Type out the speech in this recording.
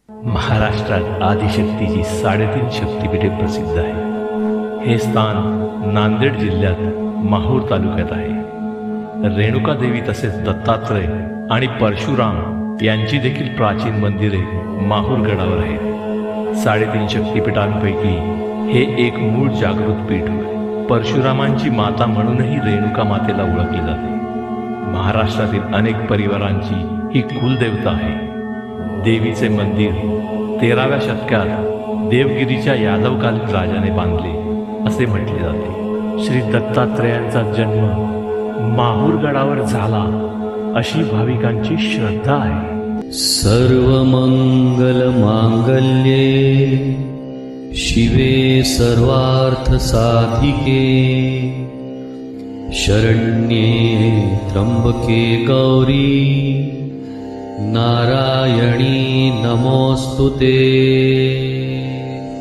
महाराष्ट्रात आदिशक्तीची 3.5 शक्तिपीठे प्रसिद्ध आहे। हे स्थान नांदेड जिल्ह्यात माहूर तालुक्यात आहे। रेणुका देवी तसेच दत्तात्रय आणि परशुराम यांची देखील प्राचीन मंदिरे माहूर गडावर आहेत। 3.5 शक्तिपीठांपैकी हे एक मूळ जागृत पीठ होय। परशुरामांची माता म्हणूनही रेणुका मातेला ओळखले जाते। महाराष्ट्रातील अनेक परिवारांची ही कुलदेवता आहे। देवीचे मंदिर 13व्या शतकात देवगिरीच्या यादवकालीन राजाने बांधले असे म्हटले जाते। श्री दत्तात्रेयांचा जन्म माहूर गडावर झाला अशी भाविकांची श्रद्धा आहे। सर्वमंगल मांगल्ये शिवे सर्वार्थ साधिके शरण्ये त्र्यंबके गौरी नारायणी नमोस्तुते।